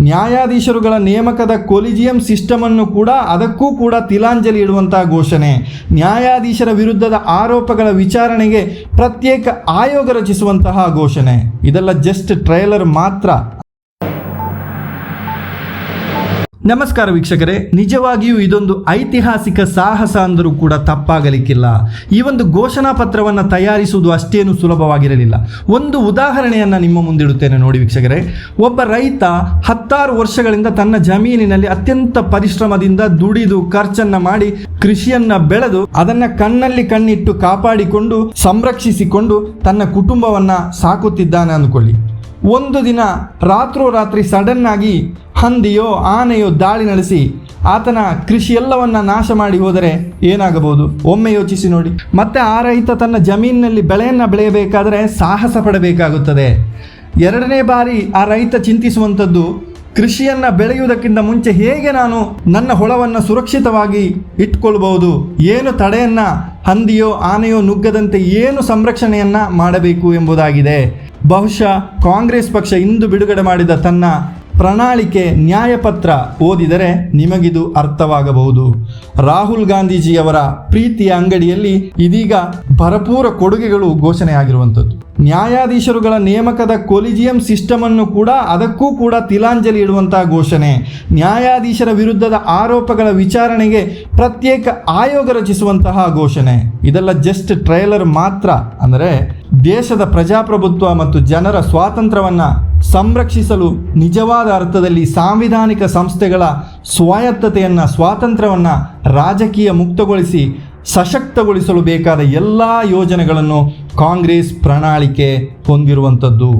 ನ್ಯಾಯಾಧೀಶರುಗಳ ನೇಮಕದ collegium system ಅನ್ನು ಕೂಡ ಅದಕ್ಕೂ ಕೂಡ ತಿಲಾಂಜಲಿ ಇಡುವಂತಹ ಘೋಷಣೆ. ನ್ಯಾಯಾಧೀಶರ ವಿರುದ್ಧದ ಆರೋಪಗಳ ವಿಚಾರಣೆಗೆ ಪ್ರತ್ಯೇಕ ಆಯೋಗ ರಚಿಸುವಂತಹ ಘೋಷಣೆ. ಇದೆಲ್ಲ ಜಸ್ಟ್ ಟ್ರೈಲರ್ ಮಾತ್ರ. ನಮಸ್ಕಾರ ವೀಕ್ಷಕರೇ, ನಿಜವಾಗಿಯೂ ಇದೊಂದು ಐತಿಹಾಸಿಕ ಸಾಹಸ ಅಂದರೂ ಕೂಡ ತಪ್ಪಾಗಲಿಕ್ಕಿಲ್ಲ. ಈ ಒಂದು ಘೋಷಣಾ ಪತ್ರವನ್ನು ತಯಾರಿಸುವುದು ಅಷ್ಟೇನು ಸುಲಭವಾಗಿರಲಿಲ್ಲ. ಒಂದು ಉದಾಹರಣೆಯನ್ನು ನಿಮ್ಮ ಮುಂದಿಡುತ್ತೇನೆ ನೋಡಿ ವೀಕ್ಷಕರೇ. ಒಬ್ಬ ರೈತ 16 ವರ್ಷಗಳಿಂದ ತನ್ನ ಜಮೀನಿನಲ್ಲಿ ಅತ್ಯಂತ ಪರಿಶ್ರಮದಿಂದ ದುಡಿದು ಖರ್ಚನ್ನು ಮಾಡಿ ಕೃಷಿಯನ್ನ ಬೆಳೆದು ಅದನ್ನ ಕಣ್ಣಲ್ಲಿ ಕಣ್ಣಿಟ್ಟು ಕಾಪಾಡಿಕೊಂಡು ಸಂರಕ್ಷಿಸಿಕೊಂಡು ತನ್ನ ಕುಟುಂಬವನ್ನ ಸಾಕುತ್ತಿದ್ದಾನೆ ಅಂದ್ಕೊಳ್ಳಿ. ಒಂದು ದಿನ ರಾತ್ರೋರಾತ್ರಿ ಸಡನ್ ಆಗಿ ಹಂದಿಯೋ ಆನೆಯೋ ದಾಳಿ ನಡೆಸಿ ಆತನ ಕೃಷಿ ಎಲ್ಲವನ್ನ ನಾಶ ಮಾಡಿ ಹೋದರೆ ಏನಾಗಬಹುದು? ಒಮ್ಮೆ ಯೋಚಿಸಿ ನೋಡಿ. ಮತ್ತೆ ಆ ರೈತ ತನ್ನ ಜಮೀನಿನಲ್ಲಿ ಬೆಳೆಯನ್ನು ಬೆಳೆಯಬೇಕಾದರೆ ಸಾಹಸ ಪಡಬೇಕಾಗುತ್ತದೆ. ಎರಡನೇ ಬಾರಿ ಆ ರೈತ ಚಿಂತಿಸುವಂಥದ್ದು, ಕೃಷಿಯನ್ನು ಬೆಳೆಯುವುದಕ್ಕಿಂತ ಮುಂಚೆ ಹೇಗೆ ನಾನು ನನ್ನ ಹೊಲವನ್ನು ಸುರಕ್ಷಿತವಾಗಿ ಇಟ್ಕೊಳ್ಬಹುದು, ಏನು ತಡೆಯನ್ನು ಹಂದಿಯೋ ಆನೆಯೋ ನುಗ್ಗದಂತೆ ಏನು ಸಂರಕ್ಷಣೆಯನ್ನು ಮಾಡಬೇಕು ಎಂಬುದಾಗಿದೆ. ಬಹುಶಃ ಕಾಂಗ್ರೆಸ್ ಪಕ್ಷ ಇಂದು ಬಿಡುಗಡೆ ಮಾಡಿದ ತನ್ನ ಪ್ರಣಾಳಿಕೆ ನ್ಯಾಯಪತ್ರ ಓದಿದರೆ ನಿಮಗಿದು ಅರ್ಥವಾಗಬಹುದು. ರಾಹುಲ್ ಗಾಂಧೀಜಿಯವರ ಪ್ರೀತಿಯ ಅಂಗಡಿಯಲ್ಲಿ ಇದೀಗ ಭರಪೂರ ಕೊಡುಗೆಗಳು ಘೋಷಣೆಯಾಗಿರುವಂಥದ್ದು. ನ್ಯಾಯಾಧೀಶರುಗಳ ನೇಮಕದ ಕೊಲಿಜಿಯಂ ಸಿಸ್ಟಮ್ ಅನ್ನು ಕೂಡ ಅದಕ್ಕೂ ಕೂಡ ತಿಲಾಂಜಲಿ ಇಡುವಂತಹ ಘೋಷಣೆ. ನ್ಯಾಯಾಧೀಶರ ವಿರುದ್ಧದ ಆರೋಪಗಳ ವಿಚಾರಣೆಗೆ ಪ್ರತ್ಯೇಕ ಆಯೋಗ ರಚಿಸುವಂತಹ ಘೋಷಣೆ. ಇದೆಲ್ಲ ಜಸ್ಟ್ ಟ್ರೈಲರ್ ಮಾತ್ರ. ಅಂದರೆ ದೇಶದ ಪ್ರಜಾಪ್ರಭುತ್ವ ಮತ್ತು ಜನರ ಸ್ವಾತಂತ್ರ್ಯವನ್ನು ಸಂರಕ್ಷಿಸಲು ನಿಜವಾದ ಅರ್ಥದಲ್ಲಿ ಸಾಂವಿಧಾನಿಕ ಸಂಸ್ಥೆಗಳ ಸ್ವಾಯತ್ತತೆಯನ್ನು, ಸ್ವಾತಂತ್ರ್ಯವನ್ನು ರಾಜಕೀಯ ಮುಕ್ತಗೊಳಿಸಿ ಸಶಕ್ತಗೊಳಿಸಲು ಬೇಕಾದ ಎಲ್ಲ ಯೋಜನೆಗಳನ್ನು ಕಾಂಗ್ರೆಸ್ ಪ್ರಣಾಳಿಕೆ ಹೊಂದಿರುವಂಥದ್ದು.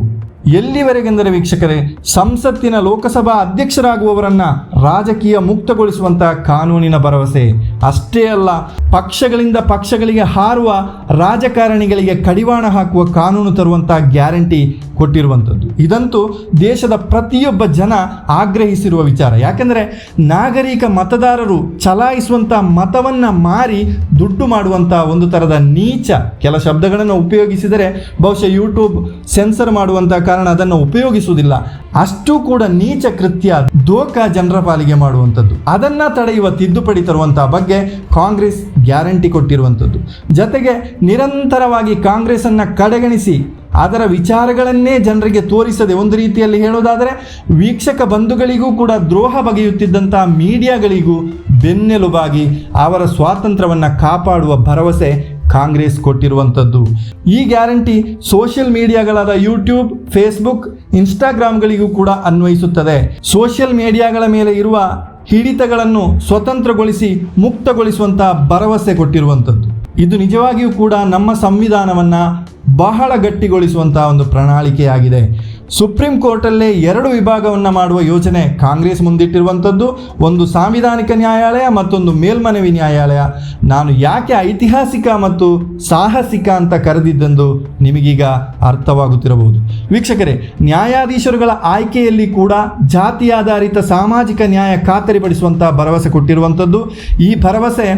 ಎಲ್ಲಿವರೆಗೆಂದರೆ ವೀಕ್ಷಕರೇ, ಸಂಸತ್ತಿನ ಲೋಕಸಭಾ ಅಧ್ಯಕ್ಷರಾಗುವವರನ್ನು ರಾಜಕೀಯ ಮುಕ್ತಗೊಳಿಸುವಂತಹ ಕಾನೂನಿನ ಭರವಸೆ. ಅಷ್ಟೇ ಅಲ್ಲ, ಪಕ್ಷಗಳಿಂದ ಪಕ್ಷಗಳಿಗೆ ಹಾರುವ ರಾಜಕಾರಣಿಗಳಿಗೆ ಕಡಿವಾಣ ಹಾಕುವ ಕಾನೂನು ತರುವಂತಹ ಗ್ಯಾರಂಟಿ ಕೊಟ್ಟಿರುವಂಥದ್ದು. ಇದಂತೂ ದೇಶದ ಪ್ರತಿಯೊಬ್ಬ ಜನ ಆಗ್ರಹಿಸಿರುವ ವಿಚಾರ. ಯಾಕೆಂದರೆ ನಾಗರಿಕ ಮತದಾರರು ಚಲಾಯಿಸುವಂಥ ಮತವನ್ನು ಮಾರಿ ದುಡ್ಡು ಮಾಡುವಂಥ ಒಂದು ಥರದ ನೀಚ ಕೆಲ ಶಬ್ದಗಳನ್ನು ಉಪಯೋಗಿಸಿದರೆ ಬಹುಶಃ ಯೂಟ್ಯೂಬ್ ಸೆನ್ಸರ್ ಮಾಡುವಂಥ ಕಾರಣ ಅದನ್ನು ಉಪಯೋಗಿಸುವುದಿಲ್ಲ. ಅಷ್ಟು ಕೂಡ ನೀಚ ಕೃತ್ಯ ದೋಖಾ ಜನರ ಪಾಲಿಗೆ ಮಾಡುವಂಥದ್ದು. ಅದನ್ನು ತಡೆಯುವ ತಿದ್ದುಪಡಿ ತರುವಂತಹ ಬಗ್ಗೆ ಕಾಂಗ್ರೆಸ್ ಗ್ಯಾರಂಟಿ ಕೊಟ್ಟಿರುವಂಥದ್ದು. ಜೊತೆಗೆ ನಿರಂತರವಾಗಿ ಕಾಂಗ್ರೆಸ್ಸನ್ನು ಕಡೆಗಣಿಸಿ ಅದರ ವಿಚಾರಗಳನ್ನೇ ಜನರಿಗೆ ತೋರಿಸದೆ, ಒಂದು ರೀತಿಯಲ್ಲಿ ಹೇಳೋದಾದರೆ ವೀಕ್ಷಕ ಬಂಧುಗಳಿಗೂ ಕೂಡ ದ್ರೋಹ ಬಗೆಯುತ್ತಿದ್ದಂತಹ ಮೀಡಿಯಾಗಳಿಗೂ ಬೆನ್ನೆಲುಬಾಗಿ ಅವರ ಸ್ವಾತಂತ್ರ್ಯವನ್ನು ಕಾಪಾಡುವ ಭರವಸೆ ಕಾಂಗ್ರೆಸ್ ಕೊಟ್ಟಿರುವಂಥದ್ದು. ಈ ಗ್ಯಾರಂಟಿ ಸೋಷಿಯಲ್ ಮೀಡಿಯಾಗಳಾದ ಯೂಟ್ಯೂಬ್, ಫೇಸ್ಬುಕ್, ಇನ್ಸ್ಟಾಗ್ರಾಮ್ಗಳಿಗೂ ಕೂಡ ಅನ್ವಯಿಸುತ್ತದೆ. ಸೋಷಿಯಲ್ ಮೀಡಿಯಾಗಳ ಮೇಲೆ ಇರುವ ಹಿಡಿತಗಳನ್ನು ಸ್ವತಂತ್ರಗೊಳಿಸಿ ಮುಕ್ತಗೊಳಿಸುವಂತಹ ಭರವಸೆ ಕೊಟ್ಟಿರುವಂಥದ್ದು. ಇದು ನಿಜವಾಗಿಯೂ ಕೂಡ ನಮ್ಮ ಸಂವಿಧಾನವನ್ನು ಬಹಳ ಗಟ್ಟಿಗೊಳಿಸುವಂತಹ ಒಂದು ಪ್ರಣಾಳಿಕೆಯಾಗಿದೆ. ಸುಪ್ರೀಂ ಕೋರ್ಟಲ್ಲೇ 2 ವಿಭಾಗವನ್ನು ಮಾಡುವ ಯೋಜನೆ ಕಾಂಗ್ರೆಸ್ ಮುಂದಿಟ್ಟಿರುವಂಥದ್ದು. ಒಂದು ಸಾಂವಿಧಾನಿಕ ನ್ಯಾಯಾಲಯ, ಮತ್ತೊಂದು ಮೇಲ್ಮನವಿ ನ್ಯಾಯಾಲಯ. ನಾನು ಯಾಕೆ ಐತಿಹಾಸಿಕ ಮತ್ತು ಸಾಹಸಿಕ ಅಂತ ಕರೆದಿದ್ದೆಂದು ನಿಮಗೀಗ ಅರ್ಥವಾಗುತ್ತಿರಬಹುದು. ವೀಕ್ಷಕರೇ, ನ್ಯಾಯಾಧೀಶರುಗಳ ಆಯ್ಕೆಯಲ್ಲಿ ಕೂಡ ಜಾತಿಯಾಧಾರಿತ ಸಾಮಾಜಿಕ ನ್ಯಾಯ ಖಾತರಿಪಡಿಸುವಂತಹ ಭರವಸೆ ಕೊಟ್ಟಿರುವಂಥದ್ದು. ಈ ಭರವಸೆ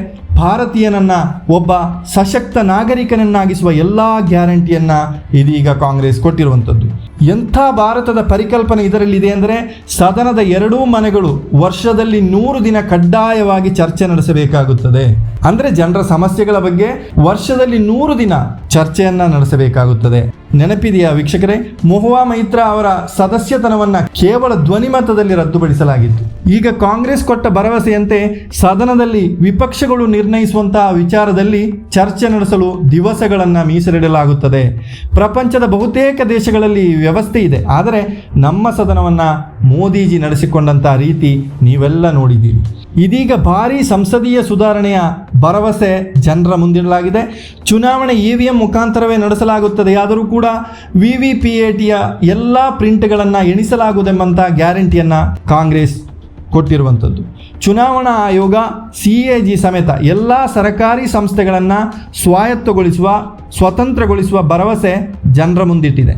ಭಾರತೀಯನನ್ನು ಒಬ್ಬ ಸಶಕ್ತ ನಾಗರಿಕನನ್ನಾಗಿಸುವ ಎಲ್ಲ ಗ್ಯಾರಂಟಿಯನ್ನು ಇದೀಗ ಕಾಂಗ್ರೆಸ್ ಕೊಟ್ಟಿರುವಂಥದ್ದು. ಎಂಥ ಭಾರತದ ಪರಿಕಲ್ಪನೆ ಇದರಲ್ಲಿದೆ ಅಂದರೆ, ಸದನದ 2 ಮನೆಗಳು ವರ್ಷದಲ್ಲಿ 100 ದಿನ ಕಡ್ಡಾಯವಾಗಿ ಚರ್ಚೆ ನಡೆಸಬೇಕಾಗುತ್ತದೆ. ಅಂದರೆ ಜನರ ಸಮಸ್ಯೆಗಳ ಬಗ್ಗೆ ವರ್ಷದಲ್ಲಿ 100 ದಿನ ಚರ್ಚೆಯನ್ನು ನಡೆಸಬೇಕಾಗುತ್ತದೆ. ನೆನಪಿದೆಯಾ ವೀಕ್ಷಕರೇ? ಮಹುವಾ ಮೈತ್ರಾ ಅವರ ಸದಸ್ಯತನವನ್ನು ಕೇವಲ ಧ್ವನಿಮತದಲ್ಲಿ ರದ್ದುಪಡಿಸಲಾಗಿತ್ತು. ಈಗ ಕಾಂಗ್ರೆಸ್ ಕೊಟ್ಟ ಭರವಸೆಯಂತೆ ಸದನದಲ್ಲಿ ವಿಪಕ್ಷಗಳು ನಿರ್ಣಯಿಸುವಂತಹ ವಿಚಾರದಲ್ಲಿ ಚರ್ಚೆ ನಡೆಸಲು ದಿವಸಗಳನ್ನು ಮೀಸಲಿಡಲಾಗುತ್ತದೆ. ಪ್ರಪಂಚದ ಬಹುತೇಕ ದೇಶಗಳಲ್ಲಿ ವ್ಯವಸ್ಥೆ ಇದೆ. ಆದರೆ ನಮ್ಮ ಸದನವನ್ನು ಮೋದಿಜಿ ನಡೆಸಿಕೊಂಡಂಥ ರೀತಿ ನೀವೆಲ್ಲ ನೋಡಿದ್ದೀರಿ. ಇದೀಗ ಭಾರೀ ಸಂಸದೀಯ ಸುಧಾರಣೆಯ ಭರವಸೆ ಜನರ ಮುಂದಿಡಲಾಗಿದೆ. ಚುನಾವಣೆ EVM ಮುಖಾಂತರವೇ ನಡೆಸಲಾಗುತ್ತದೆ. ಆದರೂ ಕೂಡ VVPATಯ ಎಲ್ಲ ಪ್ರಿಂಟ್ಗಳನ್ನು ಎಣಿಸಲಾಗುವುದೆಂಬಂಥ ಗ್ಯಾರಂಟಿಯನ್ನು ಕಾಂಗ್ರೆಸ್ ಕೊಟ್ಟಿರುವಂಥದ್ದು. ಚುನಾವಣಾ ಆಯೋಗ, CAG ಸಮೇತ ಎಲ್ಲ ಸರ್ಕಾರಿ ಸಂಸ್ಥೆಗಳನ್ನು ಸ್ವಾಯತ್ತಗೊಳಿಸುವ, ಸ್ವತಂತ್ರಗೊಳಿಸುವ ಭರವಸೆ ಜನರ ಮುಂದಿಟ್ಟಿದೆ.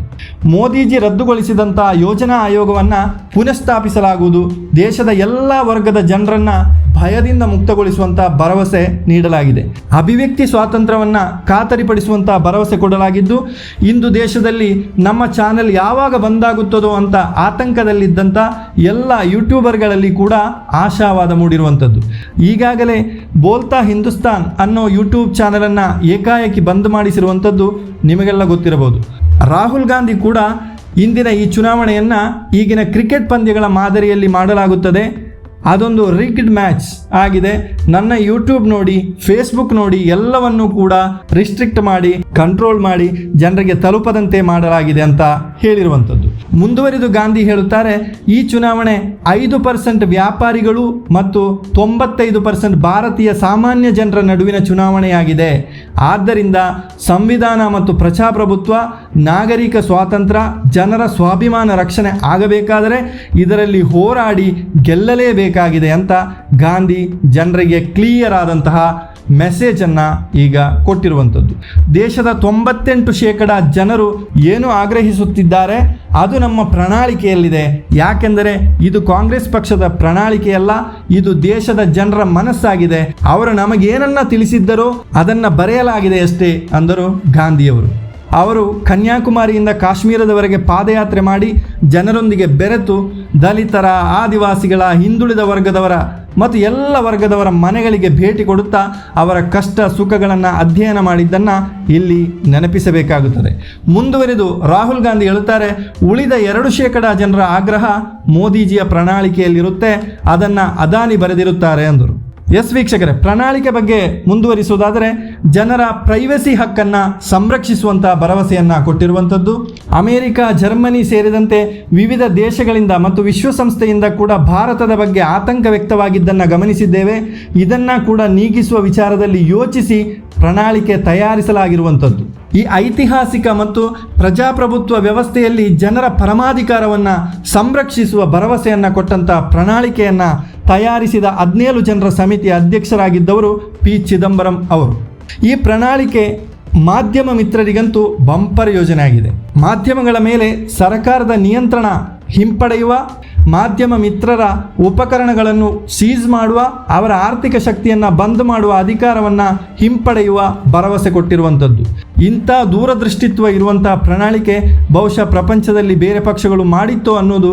ಮೋದಿಜಿ ರದ್ದುಗೊಳಿಸಿದಂಥ ಯೋಜನಾ ಆಯೋಗವನ್ನು ಪುನಃಸ್ಥಾಪಿಸಲಾಗುವುದು. ದೇಶದ ಎಲ್ಲ ವರ್ಗದ ಜನರನ್ನು ಭಯದಿಂದ ಮುಕ್ತಗೊಳಿಸುವಂತಹ ಭರವಸೆ ನೀಡಲಾಗಿದೆ. ಅಭಿವ್ಯಕ್ತಿ ಸ್ವಾತಂತ್ರ್ಯವನ್ನು ಖಾತರಿಪಡಿಸುವಂತಹ ಭರವಸೆ ಕೊಡಲಾಗಿದ್ದು, ಇಂದು ದೇಶದಲ್ಲಿ ನಮ್ಮ ಚಾನೆಲ್ ಯಾವಾಗ ಬಂದಾಗುತ್ತದೋ ಅಂತ ಆತಂಕದಲ್ಲಿದ್ದಂಥ ಎಲ್ಲ ಯೂಟ್ಯೂಬರ್ಗಳಲ್ಲಿ ಕೂಡ ಆಶಾವಾದ ಮೂಡಿರುವಂಥದ್ದು. ಈಗಾಗಲೇ ಬೋಲ್ತಾ ಹಿಂದೂಸ್ತಾನ್ ಅನ್ನೋ ಯೂಟ್ಯೂಬ್ ಚಾನೆಲನ್ನು ಏಕಾಏಕಿ ಬಂದ್ ಮಾಡಿಸಿರುವಂಥದ್ದು ನಿಮಗೆಲ್ಲ ಗೊತ್ತಿರಬಹುದು. ರಾಹುಲ್ ಗಾಂಧಿ ಕೂಡ ಇಂದಿನ ಈ ಚುನಾವಣೆಯನ್ನು ಈಗಿನ ಕ್ರಿಕೆಟ್ ಪಂದ್ಯಗಳ ಮಾದರಿಯಲ್ಲಿ ಮಾಡಲಾಗುತ್ತದೆ, ಅದೊಂದು ರಿಗ್ಡ್ ಮ್ಯಾಚ್ ಆಗಿದೆ, ನನ್ನ ಯೂಟ್ಯೂಬ್ ನೋಡಿ ಫೇಸ್ಬುಕ್ ನೋಡಿ ಎಲ್ಲವನ್ನೂ ಕೂಡ ರಿಸ್ಟ್ರಿಕ್ಟ್ ಮಾಡಿ ಕಂಟ್ರೋಲ್ ಮಾಡಿ ಜನರಿಗೆ ತಲುಪದಂತೆ ಮಾಡಲಾಗಿದೆ ಅಂತ ಹೇಳಿರುವಂಥದ್ದು. ಮುಂದುವರಿದು ಗಾಂಧಿ ಹೇಳುತ್ತಾರೆ, ಈ ಚುನಾವಣೆ 5% ವ್ಯಾಪಾರಿಗಳು ಮತ್ತು 95% ಭಾರತೀಯ ಸಾಮಾನ್ಯ ಜನರ ನಡುವಿನ ಚುನಾವಣೆಯಾಗಿದೆ. ಆದ್ದರಿಂದ ಸಂವಿಧಾನ ಮತ್ತು ಪ್ರಜಾಪ್ರಭುತ್ವ, ನಾಗರಿಕ ಸ್ವಾತಂತ್ರ್ಯ, ಜನರ ಸ್ವಾಭಿಮಾನ ರಕ್ಷಣೆ ಆಗಬೇಕಾದರೆ ಇದರಲ್ಲಿ ಹೋರಾಡಿ ಗೆಲ್ಲಲೇಬೇಕಾಗಿದೆ ಅಂತ ಗಾಂಧಿ ಜನರಿಗೆ ಕ್ಲಿಯರ್ ಆದಂತಹ ಮೆಸೇಜನ್ನು ಈಗ ಕೊಟ್ಟಿರುವಂಥದ್ದು. ದೇಶದ 98% ಜನರು ಏನು ಆಗ್ರಹಿಸುತ್ತಿದ್ದಾರೆ ಅದು ನಮ್ಮ ಪ್ರಣಾಳಿಕೆಯಲ್ಲಿದೆ. ಯಾಕೆಂದರೆ ಇದು ಕಾಂಗ್ರೆಸ್ ಪಕ್ಷದ ಪ್ರಣಾಳಿಕೆಯಲ್ಲ, ಇದು ದೇಶದ ಜನರ ಮನಸ್ಸಾಗಿದೆ. ಅವರು ನಮಗೇನನ್ನ ತಿಳಿಸಿದ್ದರೋ ಅದನ್ನು ಬರೆಯಲಾಗಿದೆ ಅಷ್ಟೇ ಅಂದರು ಗಾಂಧಿಯವರು. ಅವರು ಕನ್ಯಾಕುಮಾರಿಯಿಂದ ಕಾಶ್ಮೀರದವರೆಗೆ ಪಾದಯಾತ್ರೆ ಮಾಡಿ ಜನರೊಂದಿಗೆ ಬೆರೆತು ದಲಿತರ, ಆದಿವಾಸಿಗಳ, ಹಿಂದುಳಿದ ವರ್ಗದವರ ಮತ್ತು ಎಲ್ಲ ವರ್ಗದವರ ಮನೆಗಳಿಗೆ ಭೇಟಿ ಕೊಡುತ್ತಾ ಅವರ ಕಷ್ಟ ಸುಖಗಳನ್ನು ಅಧ್ಯಯನ ಮಾಡಿದ್ದನ್ನು ಇಲ್ಲಿ ನೆನಪಿಸಬೇಕಾಗುತ್ತದೆ. ಮುಂದುವರೆದು ರಾಹುಲ್ ಗಾಂಧಿ ಹೇಳುತ್ತಾರೆ, ಉಳಿದ 2% ಜನರ ಆಗ್ರಹ ಮೋದಿಜಿಯ ಪ್ರಣಾಳಿಕೆಯಲ್ಲಿರುತ್ತೆ, ಅದನ್ನು ಅದಾನಿ ಬರೆದಿರುತ್ತಾರೆ ಎಂದರು. ಎಸ್ ವೀಕ್ಷಕರೇ, ಪ್ರಣಾಳಿಕೆ ಬಗ್ಗೆ ಮುಂದುವರಿಸುವುದಾದರೆ ಜನರ ಪ್ರೈವಸಿ ಹಕ್ಕನ್ನು ಸಂರಕ್ಷಿಸುವಂತಹ ಭರವಸೆಯನ್ನು ಕೊಟ್ಟಿರುವಂಥದ್ದು. ಅಮೆರಿಕ, ಜರ್ಮನಿ ಸೇರಿದಂತೆ ವಿವಿಧ ದೇಶಗಳಿಂದ ಮತ್ತು ವಿಶ್ವಸಂಸ್ಥೆಯಿಂದ ಕೂಡ ಭಾರತದ ಬಗ್ಗೆ ಆತಂಕ ವ್ಯಕ್ತವಾಗಿದ್ದನ್ನು ಗಮನಿಸಿದ್ದೇವೆ. ಇದನ್ನು ಕೂಡ ನೀಗಿಸುವ ವಿಚಾರದಲ್ಲಿ ಯೋಚಿಸಿ ಪ್ರಣಾಳಿಕೆ ತಯಾರಿಸಲಾಗಿರುವಂಥದ್ದು. ಈ ಐತಿಹಾಸಿಕ ಮತ್ತು ಪ್ರಜಾಪ್ರಭುತ್ವ ವ್ಯವಸ್ಥೆಯಲ್ಲಿ ಜನರ ಪರಮಾಧಿಕಾರವನ್ನು ಸಂರಕ್ಷಿಸುವ ಭರವಸೆಯನ್ನು ಕೊಟ್ಟಂಥ ಪ್ರಣಾಳಿಕೆಯನ್ನು ತಯಾರಿಸಿದ 17 ಜನರ ಸಮಿತಿಯ ಅಧ್ಯಕ್ಷರಾಗಿದ್ದವರು ಪಿ ಚಿದಂಬರಂ ಅವರು. ಈ ಪ್ರಣಾಳಿಕೆ ಮಾಧ್ಯಮ ಮಿತ್ರರಿಗಂತೂ ಬಂಪರ್ ಯೋಜನೆ ಆಗಿದೆ. ಮಾಧ್ಯಮಗಳ ಮೇಲೆ ಸರ್ಕಾರದ ನಿಯಂತ್ರಣ ಹಿಂಪಡೆಯುವ, ಮಾಧ್ಯಮ ಮಿತ್ರರ ಉಪಕರಣಗಳನ್ನು ಸೀಸ್ ಮಾಡುವ, ಅವರ ಆರ್ಥಿಕ ಶಕ್ತಿಯನ್ನು ಬಂದ್ ಮಾಡುವ ಅಧಿಕಾರವನ್ನು ಹಿಂಪಡೆಯುವ ಭರವಸೆ ಕೊಟ್ಟಿರುವಂಥದ್ದು. ಇಂಥ ದೂರದೃಷ್ಟಿತ್ವ ಇರುವಂಥ ಪ್ರಣಾಳಿಕೆ ಬಹುಶಃ ಪ್ರಪಂಚದಲ್ಲಿ ಬೇರೆ ಪಕ್ಷಗಳು ಮಾಡಿತ್ತೋ ಅನ್ನೋದು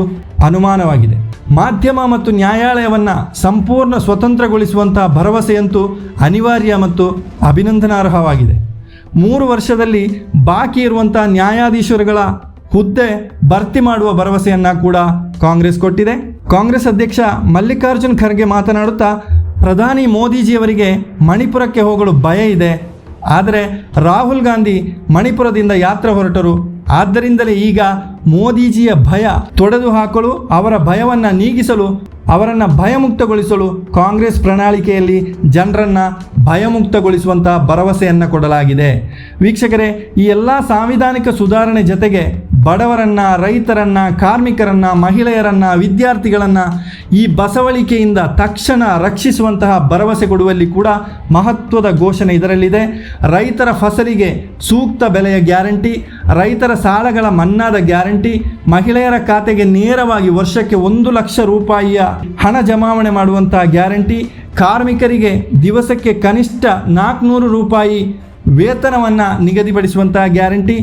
ಅನುಮಾನವಾಗಿದೆ. ಮಾಧ್ಯಮ ಮತ್ತು ನ್ಯಾಯಾಲಯವನ್ನು ಸಂಪೂರ್ಣ ಸ್ವತಂತ್ರಗೊಳಿಸುವಂಥ ಭರವಸೆಯಂತೂ ಅನಿವಾರ್ಯ ಮತ್ತು ಅಭಿನಂದನಾರ್ಹವಾಗಿದೆ. 3 ವರ್ಷದಲ್ಲಿ ಬಾಕಿ ಇರುವಂಥ ನ್ಯಾಯಾಧೀಶರುಗಳ ಹುದ್ದೆ ಭರ್ತಿ ಮಾಡುವ ಭರವಸೆಯನ್ನು ಕೂಡ ಕಾಂಗ್ರೆಸ್ ಕೊಟ್ಟಿದೆ. ಕಾಂಗ್ರೆಸ್ ಅಧ್ಯಕ್ಷ ಮಲ್ಲಿಕಾರ್ಜುನ್ ಖರ್ಗೆ ಮಾತನಾಡುತ್ತಾ, ಪ್ರಧಾನಿ ಮೋದಿಜಿಯವರಿಗೆ ಮಣಿಪುರಕ್ಕೆ ಹೋಗಲು ಭಯ ಇದೆ, ಆದರೆ ರಾಹುಲ್ ಗಾಂಧಿ ಮಣಿಪುರದಿಂದ ಯಾತ್ರೆ ಹೊರಟರು, ಆದ್ದರಿಂದಲೇ ಈಗ ಮೋದಿಜಿಯ ಭಯ ತೊಡೆದು ಹಾಕಲು, ಅವರ ಭಯವನ್ನು ನೀಗಿಸಲು, ಅವರನ್ನು ಭಯಮುಕ್ತಗೊಳಿಸಲು ಕಾಂಗ್ರೆಸ್ ಪ್ರಣಾಳಿಕೆಯಲ್ಲಿ ಜನರನ್ನು ಭಯಮುಕ್ತಗೊಳಿಸುವಂಥ ಭರವಸೆಯನ್ನು ಕೊಡಲಾಗಿದೆ. ವೀಕ್ಷಕರೇ, ಈ ಎಲ್ಲ ಸಾಂವಿಧಾನಿಕ ಸುಧಾರಣೆ ಜೊತೆಗೆ ಬಡವರನ್ನು, ರೈತರನ್ನು, ಕಾರ್ಮಿಕರನ್ನು, ಮಹಿಳೆಯರನ್ನು, ವಿದ್ಯಾರ್ಥಿಗಳನ್ನು ಈ ಬಸವಳಿಕೆಯಿಂದ ತಕ್ಷಣ ರಕ್ಷಿಸುವಂತಹ ಭರವಸೆ ಕೊಡುವಲ್ಲಿ ಕೂಡ ಮಹತ್ವದ ಘೋಷಣೆ ಇದರಲ್ಲಿದೆ. ರೈತರ ಫಸಲಿಗೆ ಸೂಕ್ತ ಬೆಲೆಯ ಗ್ಯಾರಂಟಿ, ರೈತರ ಸಾಲಗಳ ಮನ್ನಾದ ಗ್ಯಾರಂಟಿ, ಮಹಿಳೆಯರ ಖಾತೆಗೆ ನೇರವಾಗಿ ವರ್ಷಕ್ಕೆ 1 ಲಕ್ಷ ರೂಪಾಯಿಯ ಹಣ ಜಮಾವಣೆ ಮಾಡುವಂತಹ ಗ್ಯಾರಂಟಿ, ಕಾರ್ಮಿಕರಿಗೆ ದಿವಸಕ್ಕೆ ಕನಿಷ್ಠ 400 ರೂಪಾಯಿ ವೇತನವನ್ನು ನಿಗದಿಪಡಿಸುವಂತಹ ಗ್ಯಾರಂಟಿ,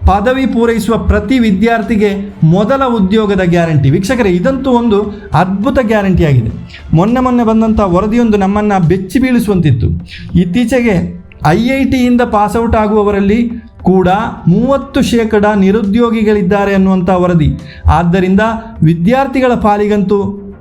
ಪದವಿ ಪೂರೈಸುವ ಪ್ರತಿ ವಿದ್ಯಾರ್ಥಿಗೆ ಮೊದಲ ಉದ್ಯೋಗದ ಗ್ಯಾರಂಟಿ. ವೀಕ್ಷಕರೇ, ಇದಂತೂ ಒಂದು ಅದ್ಭುತ ಗ್ಯಾರಂಟಿಯಾಗಿದೆ. ಮೊನ್ನೆ ಬಂದಂಥ ವರದಿಯೊಂದು ನಮ್ಮನ್ನು ಬೆಚ್ಚಿ ಬೀಳಿಸುವಂತಿತ್ತು. ಇತ್ತೀಚೆಗೆ IITಯಿಂದ ಪಾಸ್ಔಟ್ ಆಗುವವರಲ್ಲಿ ಕೂಡ 30% ನಿರುದ್ಯೋಗಿಗಳಿದ್ದಾರೆ ಅನ್ನುವಂಥ ವರದಿ. ಆದ್ದರಿಂದ ವಿದ್ಯಾರ್ಥಿಗಳ ಪಾಲಿಗಂತೂ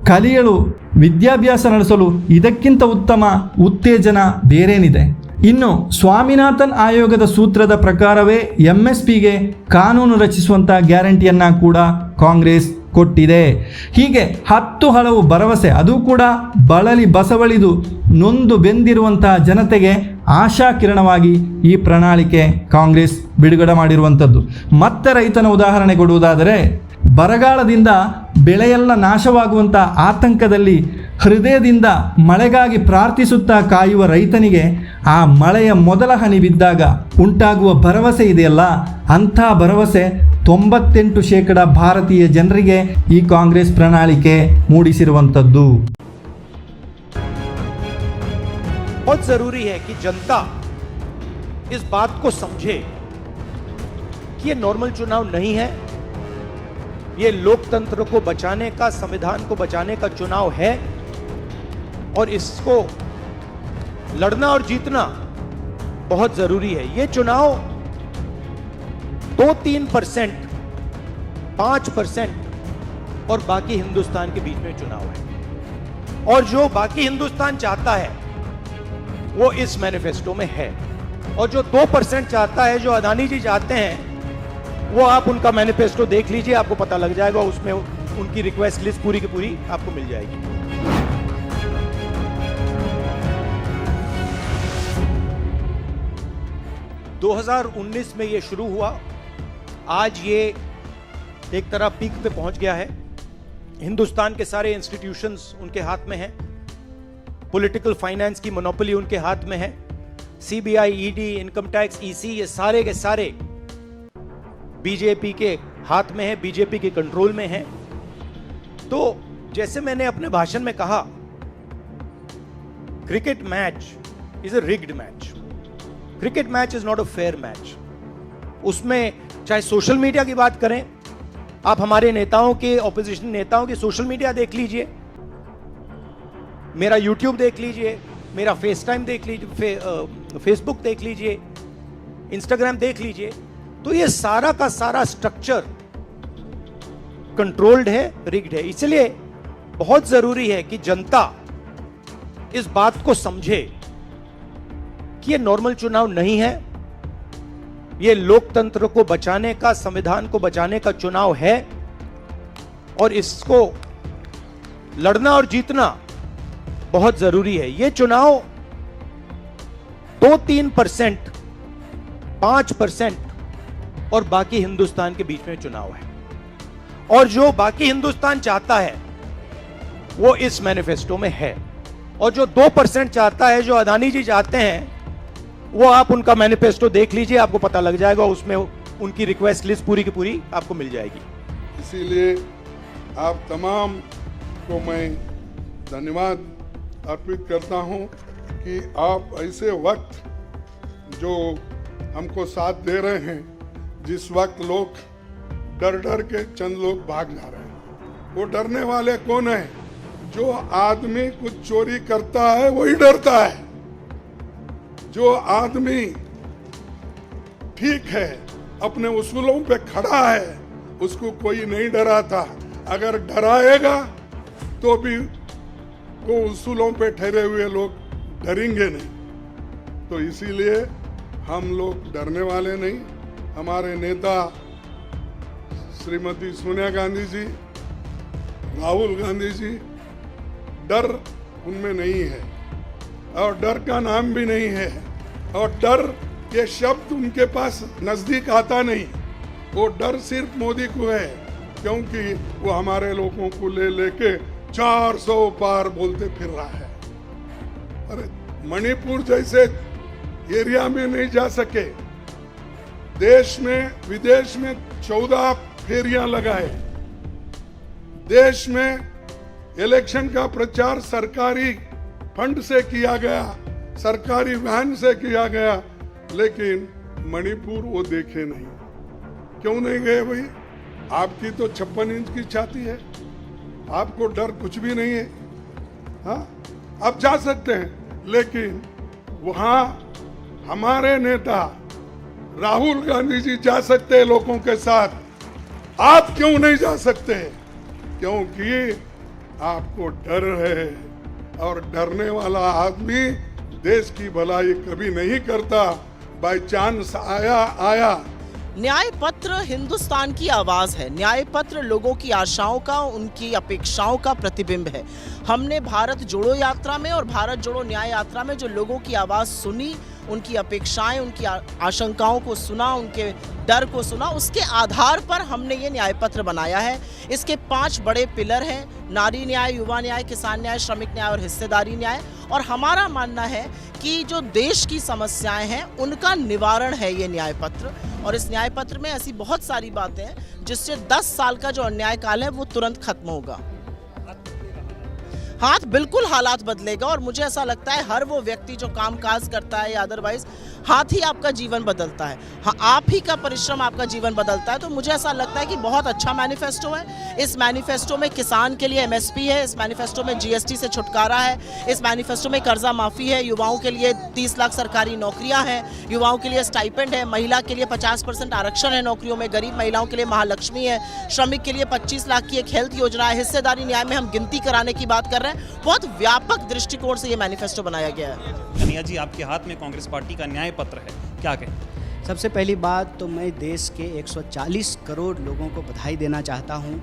ಕಲಿಯಲು, ವಿದ್ಯಾಭ್ಯಾಸ ನಡೆಸಲು ಇದಕ್ಕಿಂತ ಉತ್ತಮ ಉತ್ತೇಜನ ಬೇರೇನಿದೆ. ಇನ್ನು ಸ್ವಾಮಿನಾಥನ್ ಆಯೋಗದ ಸೂತ್ರದ ಪ್ರಕಾರವೇ MSPಗೆ ಕಾನೂನು ರಚಿಸುವಂಥ ಗ್ಯಾರಂಟಿಯನ್ನು ಕೂಡ ಕಾಂಗ್ರೆಸ್ ಕೊಟ್ಟಿದೆ. ಹೀಗೆ 10 ಹಲವು ಭರವಸೆ, ಅದು ಕೂಡ ಬಳಲಿ ಬಸವಳಿದು ನೊಂದು ಬೆಂದಿರುವಂತಹ ಜನತೆಗೆ ಆಶಾ ಕಿರಣವಾಗಿ ಈ ಪ್ರಣಾಳಿಕೆ ಕಾಂಗ್ರೆಸ್ ಬಿಡುಗಡೆ ಮಾಡಿರುವಂಥದ್ದು. ಮತ್ತೆ ರೈತನ ಉದಾಹರಣೆ ಕೊಡುವುದಾದರೆ, ಬರಗಾಲದಿಂದ ಬೆಳೆಯೆಲ್ಲ ನಾಶವಾಗುವಂಥ ಆತಂಕದಲ್ಲಿ ಹೃದಯದಿಂದ ಮಳೆಗಾಗಿ ಪ್ರಾರ್ಥಿಸುತ್ತಾ ಕಾಯುವ ರೈತನಿಗೆ ಆ ಮಳೆಯ ಮೊದಲ ಹನಿ ಬಿದ್ದಾಗ ಉಂಟಾಗುವ ಭರವಸೆ ಇದೆಯಲ್ಲ, ಅಂಥ ಭರವಸೆ 98% ಭಾರತೀಯ ಜನರಿಗೆ ಈ ಕಾಂಗ್ರೆಸ್ ಪ್ರಣಾಳಿಕೆ ಮೂಡಿಸಿರುವಂಥದ್ದು. बहुत जरूरी है कि जनता इस बात को समझे कि ये नॉर्मल चुनाव नहीं है, ये लोकतंत्र को बचाने का, संविधान को बचाने का चुनाव है और इसको लड़ना और जीतना बहुत जरूरी है। ये चुनाव 2-3%, 5% और बाकी हिंदुस्तान के बीच में चुनाव है और जो बाकी हिंदुस्तान चाहता है वो इस मैनिफेस्टो में है और जो 2% चाहता है, जो अदानी जी चाहते हैं, वो आप उनका मैनिफेस्टो देख लीजिए, आपको पता लग जाएगा। उसमें उनकी रिक्वेस्ट लिस्ट पूरी की पूरी आपको मिल जाएगी। – 2019 में ये शुरू हुआ, आज ये एक तरह पीक पे पहुंच गया है। हिंदुस्तान के सारे इंस्टीट्यूशंस उनके हाथ में हैं, पॉलिटिकल फाइनेंस की मोनोपोली उनके हाथ में है, CBI, ED, income tax, EC, ये सारे के सारे बीजेपी के हाथ में है, बीजेपी के कंट्रोल में है। तो जैसे मैंने अपने भाषण में कहा, cricket match is a rigged match. Cricket match is not a fair match. उसमें चाहे सोशल मीडिया की बात करें, आप हमारे नेताओं के, ऑपोजिशन नेताओं के सोशल मीडिया देख लीजिए, मेरा यूट्यूब देख लीजिए, मेरा फेस टाइम देख लीजिए, फेसबुक देख लीजिए, इंस्टाग्राम देख लीजिए, तो ये सारा का सारा स्ट्रक्चर कंट्रोल्ड है, रिग्ड है। इसलिए बहुत जरूरी है कि जनता इस बात को समझे कि ये नॉर्मल चुनाव नहीं है, ये लोकतंत्र को बचाने का, संविधान को बचाने का चुनाव है और इसको लड़ना और जीतना बहुत जरूरी है। ये चुनाव 2-3%, 5% और बाकी हिंदुस्तान के बीच में चुनाव है और जो बाकी हिंदुस्तान चाहता है वो इस मैनिफेस्टो में है और जो 2% चाहता है, जो अदानी जी चाहते हैं, वो आप उनका मैनिफेस्टो देख लीजिए, आपको पता लग जाएगा। उसमें उनकी रिक्वेस्ट लिस्ट पूरी की पूरी आपको मिल जाएगी। इसीलिए आप तमाम को मैं धन्यवाद अर्पित करता हूं कि आप ऐसे वक्त जो हमको साथ दे रहे हैं, जिस वक्त लोग डर डर के चंद लोग भाग जा रहे हैं। वो डरने वाले कौन है? जो आदमी कुछ चोरी करता है वही डरता है। जो आदमी ठीक है, अपने उसूलों पे खड़ा है, उसको कोई नहीं डराता। अगर डराएगा तो भी वो उसूलों पे ठहरे हुए लोग डरेंगे नहीं। तो इसीलिए हम लोग डरने वाले नहीं। हमारे नेता श्रीमती सोनिया गांधी जी, राहुल गांधी जी, डर उनमें नहीं है और डर का नाम भी नहीं है और डर ये शब्द उनके पास नजदीक आता नहीं। वो डर सिर्फ मोदी को है, क्योंकि वो हमारे लोगों को ले लेके 400 पार बोलते फिर रहा है। अरे मणिपुर जैसे एरिया में नहीं जा सके, देश में विदेश में 14 फेरियां लगाए, देश में इलेक्शन का प्रचार सरकारी फंड से किया गया, सरकारी वैन से किया गया, लेकिन मणिपुर वो देखे नहीं। क्यों नहीं गए भाई? आपकी तो 56 इंच की छाती है, आपको डर कुछ भी नहीं है। हाँ, आप जा सकते हैं, लेकिन वहां हमारे नेता राहुल गांधी जी जा सकते हैं लोगों के साथ। आप क्यों नहीं जा सकते? क्योंकि आपको डर है और डरने वाला आदमी देश की भलाई कभी नहीं करता। बाय चांस आया। न्याय पत्र हिंदुस्तान की आवाज है। न्याय पत्र लोगों की आशाओं का, उनकी अपेक्षाओं का प्रतिबिंब है। हमने भारत जोड़ो यात्रा में और भारत जोड़ो न्याय यात्रा में जो लोगों की आवाज सुनी, उनकी अपेक्षाएं, उनकी आशंकाओं को सुना, उनके डर को सुना, उसके आधार पर हमने ये न्याय पत्र बनाया है। इसके 5 बड़े पिलर हैं: नारी न्याय, युवा न्याय, किसान न्याय, श्रमिक न्याय और हिस्सेदारी न्याय। और हमारा मानना है कि जो देश की समस्याएं हैं उनका निवारण है ये न्याय पत्र। और इस न्याय पत्र में ऐसी बहुत सारी बातें हैं जिससे 10 साल का जो अन्याय काल है वो तुरंत खत्म होगा। हाथ बिल्कुल हालात बदलेगा और मुझे ऐसा लगता है हर वो व्यक्ति जो कामकाज करता है या अदरवाइज हाथ ही आपका जीवन बदलता है, हाँ आप ही का परिश्रम आपका जीवन बदलता है। तो मुझे ऐसा लगता है कि बहुत अच्छा मैनिफेस्टो है। इस मैनिफेस्टो में किसान के लिए MSP है, इस मैनिफेस्टो में GST से छुटकारा है, इस मैनिफेस्टो में कर्जा माफ़ी है, युवाओं के लिए 30 लाख सरकारी नौकरियां हैं, युवाओं के लिए स्टाइपेंड है, महिला के लिए 50% आरक्षण है नौकरियों में, गरीब महिलाओं के लिए महालक्ष्मी है, श्रमिक के लिए 25 लाख की एक हेल्थ योजना है, हिस्सेदारी न्याय में हम गिनती कराने की बात कर रहे हैं। बहुत व्यापक दृष्टिकोण से ये मैनिफेस्टो बनाया गया है। कन्हैया जी, आपके हाथ में कांग्रेस पार्टी का न्याय पत्र है, क्या कहें? सबसे पहली बात तो मैं देश के 140 करोड़ लोगों को बधाई देना चाहता हूं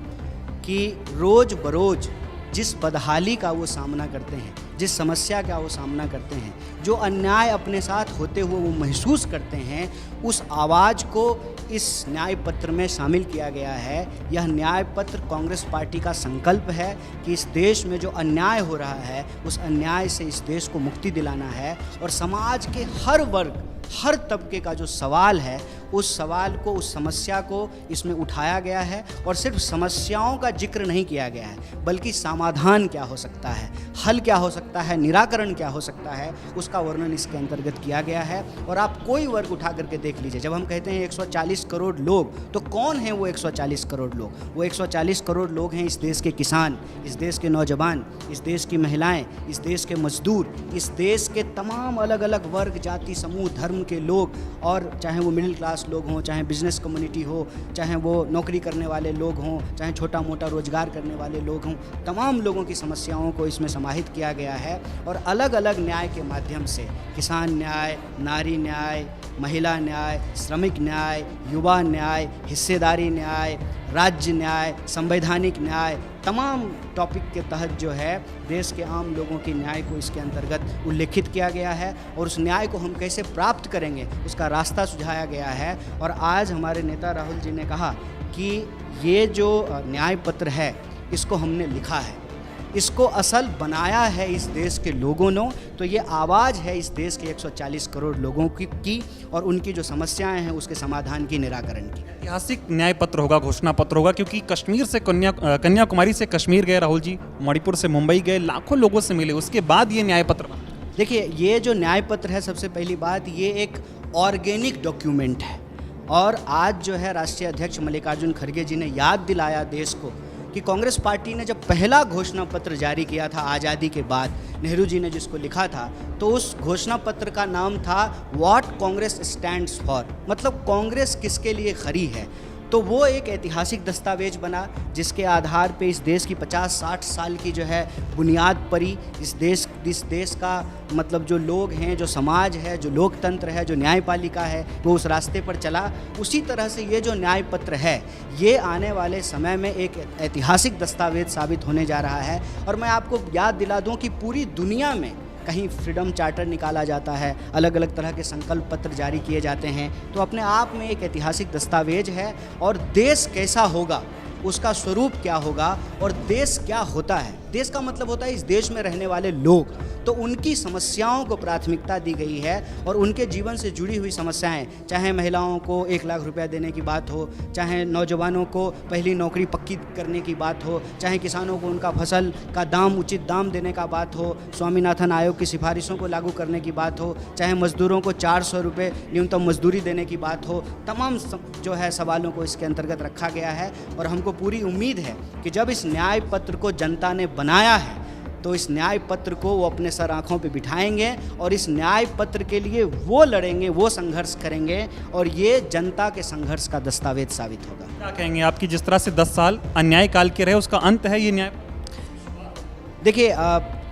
कि रोज़ बरोज़ जिस बदहाली का वो सामना करते हैं, जिस समस्या का वो सामना करते हैं, जो अन्याय अपने साथ होते हुए वो महसूस करते हैं, उस आवाज़ को इस न्याय पत्र में शामिल किया गया है। यह न्याय पत्र कांग्रेस पार्टी का संकल्प है कि इस देश में जो अन्याय हो रहा है उस अन्याय से इस देश को मुक्ति दिलाना है और समाज के हर वर्ग, हर तबके का जो सवाल है उस सवाल को, उस समस्या को इसमें उठाया गया है और सिर्फ समस्याओं का जिक्र नहीं किया गया है बल्कि समाधान क्या हो सकता है, हल क्या हो सकता है, निराकरण क्या हो सकता है, उसका वर्णन इसके अंतर्गत किया गया है। और आप कोई वर्ग उठा करके देख लीजिए, जब हम कहते हैं 140 करोड़ लोग, तो कौन हैं वो 140 करोड़ लोग? वो 140 करोड़ लोग हैं इस देश के किसान, इस देश के नौजवान, इस देश की महिलाएं, इस देश के मजदूर, इस देश के तमाम अलग अलग वर्ग, जाति, समूह, धर्म के लोग, और चाहे वो मिडिल क्लास लोग हों, चाहे बिजनेस कम्युनिटी हो, चाहे वो नौकरी करने वाले लोग हों, चाहे छोटा मोटा रोजगार करने वाले लोग हों, तमाम लोगों की समस्याओं को इसमें समाहित किया गया है। और अलग अलग न्याय के माध्यम से किसान न्याय, नारी न्याय, महिला न्याय, श्रमिक न्याय, युवा न्याय, हिस्सेदारी न्याय, राज्य न्याय, संवैधानिक न्याय, तमाम टॉपिक के तहत जो है देश के आम लोगों के न्याय को इसके अंतर्गत उल्लेखित किया गया है और उस न्याय को हम कैसे प्राप्त करेंगे उसका रास्ता सुझाया गया है। और आज हमारे नेता राहुल जी ने कहा कि ये जो न्याय पत्र है इसको हमने लिखा है, इसको असल बनाया है इस देश के लोगों ने, तो ये आवाज़ है इस देश के 140 करोड़ लोगों की और उनकी जो समस्याएं हैं उसके समाधान की, निराकरण की। ऐतिहासिक न्याय पत्र होगा, घोषणा पत्र होगा, क्योंकि कश्मीर से कन्याकुमारी से कश्मीर गए राहुल जी, मणिपुर से मुंबई गए, लाखों लोगों से मिले, उसके बाद ये न्याय पत्र बना। देखिए, ये जो न्याय पत्र है, सबसे पहली बात, ये एक ऑर्गेनिक डॉक्यूमेंट है और आज जो है राष्ट्रीय अध्यक्ष मल्लिकार्जुन खड़गे जी ने याद दिलाया देश को कि कांग्रेस पार्टी ने जब पहला घोषणा पत्र जारी किया था आज़ादी के बाद, नेहरू जी ने जिसको लिखा था, तो उस घोषणा पत्र का नाम था व्हाट कांग्रेस स्टैंड्स फॉर, मतलब कांग्रेस किसके लिए खड़ी है। तो वो एक ऐतिहासिक दस्तावेज बना जिसके आधार पे इस देश की 50-60 साल की जो है बुनियाद पड़ी। इस देश का मतलब जो लोग हैं, जो समाज है, जो लोकतंत्र है, जो न्यायपालिका है, वो उस रास्ते पर चला। उसी तरह से ये जो न्याय पत्र है ये आने वाले समय में एक ऐतिहासिक दस्तावेज साबित होने जा रहा है। और मैं आपको याद दिला दूं कि पूरी दुनिया में कहीं फ्रीडम चार्टर निकाला जाता है, अलग अलग तरह के संकल्प पत्र जारी किए जाते हैं, तो अपने आप में एक ऐतिहासिक दस्तावेज है। और देश कैसा होगा, उसका स्वरूप क्या होगा और देश क्या होता है, देश का मतलब होता है इस देश में रहने वाले लोग, तो उनकी समस्याओं को प्राथमिकता दी गई है और उनके जीवन से जुड़ी हुई समस्याएं, चाहे महिलाओं को 1 लाख रुपया देने की बात हो, चाहे नौजवानों को पहली नौकरी पक्की करने की बात हो, चाहे किसानों को उनका फसल का दाम, उचित दाम देने का बात हो, स्वामीनाथन आयोग की सिफारिशों को लागू करने की बात हो, चाहे मजदूरों को 400 रुपये न्यूनतम मजदूरी देने की बात हो, तमाम जो है सवालों को इसके अंतर्गत रखा गया है। और हमको पूरी उम्मीद है कि जब इस न्याय पत्र को जनता ने बनाया है तो इस न्याय पत्र को वो अपने सर आँखों पे बिठाएंगे और इस न्याय पत्र के लिए वो लड़ेंगे, वो संघर्ष करेंगे और ये जनता के संघर्ष का दस्तावेज साबित होगा। क्या कहेंगे आपकी जिस तरह से 10 साल अन्याय काल के रहे, उसका अंत है ये न्याय? देखिए,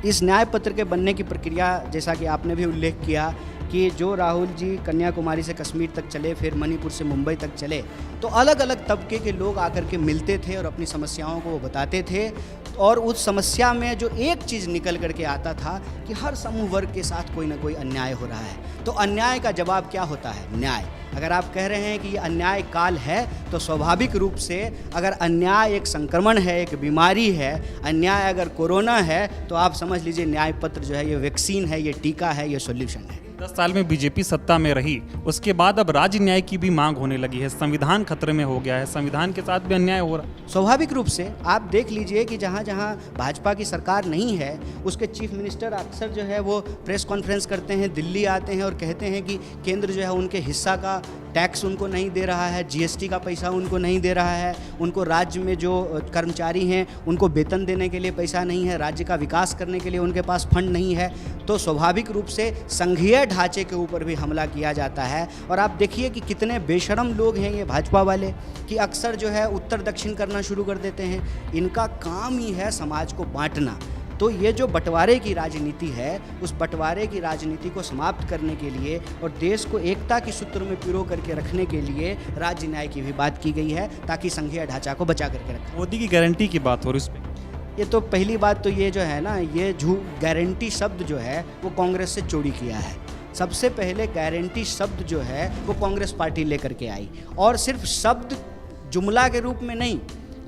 इस न्याय पत्र के बनने की प्रक्रिया, जैसा कि आपने भी उल्लेख किया कि जो राहुल जी कन्याकुमारी से कश्मीर तक चले, फिर मणिपुर से मुंबई तक चले, तो अलग अलग तबके के लोग आकर के मिलते थे और अपनी समस्याओं को वो बताते थे। और उस समस्या में जो एक चीज़ निकल करके आता था कि हर समूह वर्ग के साथ कोई ना कोई अन्याय हो रहा है। तो अन्याय का जवाब क्या होता है? न्याय। अगर आप कह रहे हैं कि ये अन्याय काल है, तो स्वाभाविक रूप से अगर अन्याय एक संक्रमण है, एक बीमारी है, अन्याय अगर कोरोना है, तो आप समझ लीजिए न्याय पत्र जो है ये वैक्सीन है, ये टीका है, ये सॉल्यूशन है। 10 साल में बीजेपी सत्ता में रही, उसके बाद अब राज्य न्याय की भी मांग होने लगी है। संविधान खतरे में हो गया है, संविधान के साथ भी अन्याय हो रहा है। स्वाभाविक रूप से आप देख लीजिए कि जहाँ जहाँ भाजपा की सरकार नहीं है, उसके चीफ मिनिस्टर अक्सर जो है वो प्रेस कॉन्फ्रेंस करते हैं, दिल्ली आते हैं और कहते हैं कि केंद्र जो है उनके हिस्सा का टैक्स उनको नहीं दे रहा है, जीएसटी का पैसा उनको नहीं दे रहा है, उनको राज्य में जो कर्मचारी हैं उनको वेतन देने के लिए पैसा नहीं है, राज्य का विकास करने के लिए उनके पास फंड नहीं है। तो स्वाभाविक रूप से संघीय ढांचे के ऊपर भी हमला किया जाता है। और आप देखिए कि कितने बेशरम लोग हैं ये भाजपा वाले कि अक्सर जो है उत्तर दक्षिण करना शुरू कर देते हैं। इनका काम ही है समाज को बांटना। तो ये जो बंटवारे की राजनीति है, उस बंटवारे की राजनीति को समाप्त करने के लिए और देश को एकता की सूत्र में पिरो करके रखने के लिए राज्य न्याय की भी बात की गई है, ताकि संघीय ढांचा को बचा करके रखें। मोदी की गारंटी की बात हो रही है उस पर। ये तो पहली बात तो ये जो है ना, ये गारंटी शब्द जो है वो कांग्रेस से चोरी किया है। सबसे पहले गारंटी शब्द जो है वो कांग्रेस पार्टी लेकर के आई, और सिर्फ शब्द जुमला के रूप में नहीं,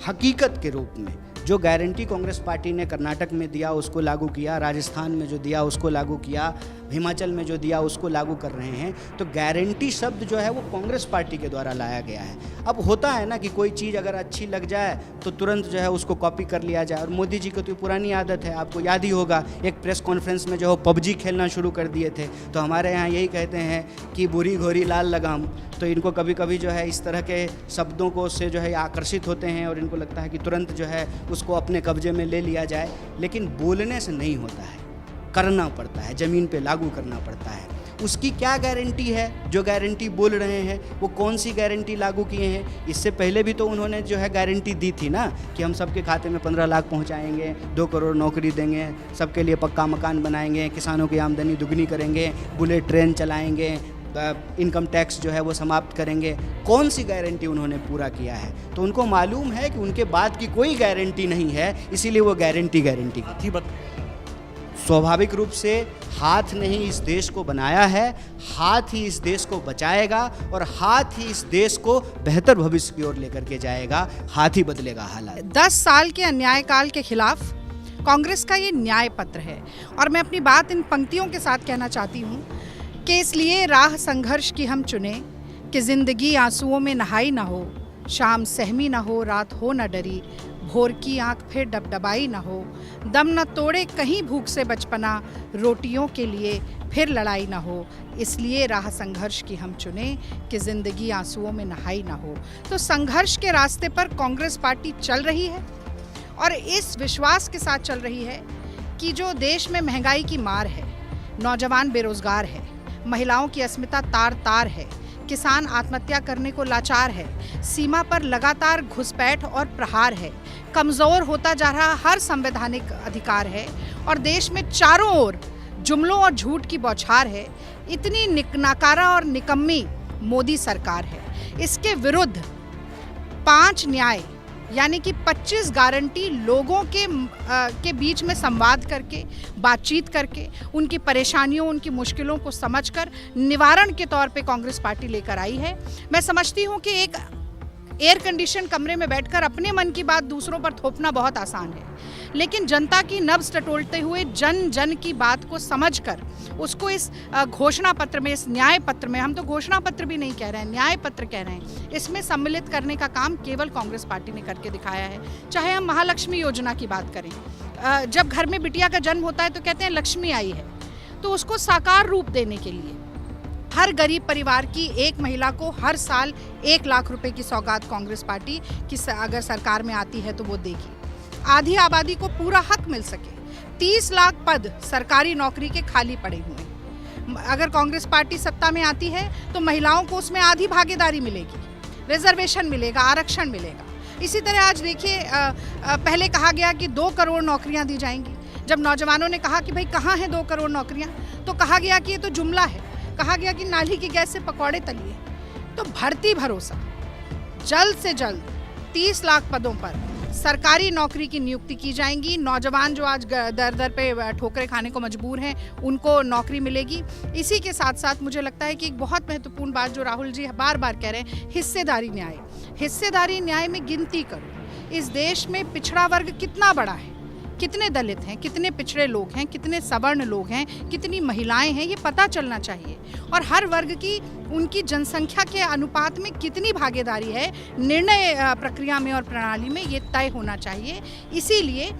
हकीकत के रूप में। जो गारंटी कांग्रेस पार्टी ने कर्नाटक में दिया उसको लागू किया, राजस्थान में जो दिया उसको लागू किया, हिमाचल में जो दिया उसको लागू कर रहे हैं। तो गारंटी शब्द जो है वो कांग्रेस पार्टी के द्वारा लाया गया है। अब होता है ना कि कोई चीज़ अगर अच्छी लग जाए तो तुरंत जो है उसको कॉपी कर लिया जाए, और मोदी जी को तो पुरानी आदत है, आपको याद ही होगा एक प्रेस कॉन्फ्रेंस में जो पबजी खेलना शुरू कर दिए थे। तो हमारे यहाँ यही कहते हैं कि बुरी घोरी लाल लगाम। तो इनको कभी कभी जो है इस तरह के शब्दों को से जो है आकर्षित होते हैं और इनको लगता है कि तुरंत जो है उसको अपने कब्जे में ले लिया जाए। लेकिन बोलने से नहीं होता है, करना पड़ता है, ज़मीन पे लागू करना पड़ता है। उसकी क्या गारंटी है? जो गारंटी बोल रहे हैं वो कौन सी गारंटी लागू किए हैं? इससे पहले भी तो उन्होंने जो है गारंटी दी थी ना कि हम सबके खाते में 15 लाख पहुंचाएंगे, 2 करोड़ नौकरी देंगे, सबके लिए पक्का मकान बनाएंगे, किसानों की आमदनी दुगनी करेंगे, बुलेट ट्रेन चलाएंगे, इनकम टैक्स जो है वो समाप्त करेंगे। कौन सी गारंटी उन्होंने पूरा किया है? तो उनको मालूम है कि उनके बाद की कोई गारंटी नहीं है, इसीलिए वो गारंटी ही स्वाभाविक रूप से हाथ ने ही इस देश को बनाया है, हाथ ही इस देश को बचाएगा और हाथ ही इस देश को बेहतर भविष्य की ओर लेकर के जाएगा। हाथ ही बदलेगा हालात। 10 साल के अन्याय काल के खिलाफ कांग्रेस का ये न्याय पत्र है, और मैं अपनी बात इन पंक्तियों के साथ कहना चाहती हूँ कि इसलिए राह संघर्ष की हम चुने कि जिंदगी आंसुओं में नहाई ना हो, शाम सहमी ना हो, रात हो न डरी, भोर की आंख फिर डबडबाई न हो, दम न तोड़े कहीं भूख से बचपना, रोटियों के लिए फिर लड़ाई न हो। इसलिए राह संघर्ष की हम चुने कि जिंदगी आंसुओं में नहाई न हो। तो संघर्ष के रास्ते पर कांग्रेस पार्टी चल रही है, और इस विश्वास के साथ चल रही है कि जो देश में महंगाई की मार है, नौजवान बेरोजगार है, महिलाओं की अस्मिता तार तार है, किसान आत्महत्या करने को लाचार है, सीमा पर लगातार घुसपैठ और प्रहार है, कमज़ोर होता जा रहा हर संवैधानिक अधिकार है, और देश में चारों ओर जुमलों और झूठ की बौछार है। इतनी नाकारा और निकम्मी मोदी सरकार है। इसके विरुद्ध 5 न्याय यानी कि 25 गारंटी लोगों के बीच में संवाद करके, बातचीत करके, उनकी परेशानियों, उनकी मुश्किलों को समझकर निवारण के तौर पे कांग्रेस पार्टी लेकर आई है। मैं समझती हूँ कि एक एयर कंडीशन कमरे में बैठकर अपने मन की बात दूसरों पर थोपना बहुत आसान है, लेकिन जनता की नब्ज टटोलते हुए जन जन की बात को समझकर उसको इस घोषणा पत्र में, इस न्याय पत्र में, हम तो घोषणा पत्र भी नहीं कह रहे हैं, न्याय पत्र कह रहे हैं, इसमें सम्मिलित करने का काम केवल कांग्रेस पार्टी ने करके दिखाया है। चाहे हम महालक्ष्मी योजना की बात करें, जब घर में बिटिया का जन्म होता है तो कहते हैं लक्ष्मी आई है, तो उसको साकार रूप देने के लिए हर गरीब परिवार की एक महिला को हर साल 1 लाख रुपए की सौगात कांग्रेस पार्टी की अगर सरकार में आती है तो वो देगी। आधी आबादी को पूरा हक मिल सके। 30 लाख पद सरकारी नौकरी के खाली पड़े हुए हैं। अगर कांग्रेस पार्टी सत्ता में आती है तो महिलाओं को उसमें आधी भागीदारी मिलेगी, रिजर्वेशन मिलेगा, आरक्षण मिलेगा। इसी तरह आज देखिए, पहले कहा गया कि 2 करोड़ नौकरियां दी जाएंगी। जब नौजवानों ने कहा कि भाई कहाँ हैं 2 करोड़ नौकरियां, तो कहा गया कि ये तो जुमला है, कहा गया कि नाली की गैस से पकौड़े तलिए। तो भर्ती भरोसा जल्द से जल्द 30 लाख पदों पर सरकारी नौकरी की नियुक्ति की जाएंगी। नौजवान जो आज दर दर पे ठोकरें खाने को मजबूर हैं, उनको नौकरी मिलेगी। इसी के साथ साथ मुझे लगता है कि एक बहुत महत्वपूर्ण बात जो राहुल जी बार बार कह रहे हैं, हिस्सेदारी न्याय। हिस्सेदारी न्याय में गिनती करो, इस देश में पिछड़ा वर्ग कितना बड़ा है, कितने दलित हैं, कितने पिछड़े लोग हैं, कितने सवर्ण लोग हैं, कितनी महिलाएं हैं, ये पता चलना चाहिए। और हर वर्ग की उनकी जनसंख्या के अनुपात में कितनी भागीदारी है निर्णय प्रक्रिया में और प्रणाली में, ये तय होना चाहिए। इसीलिए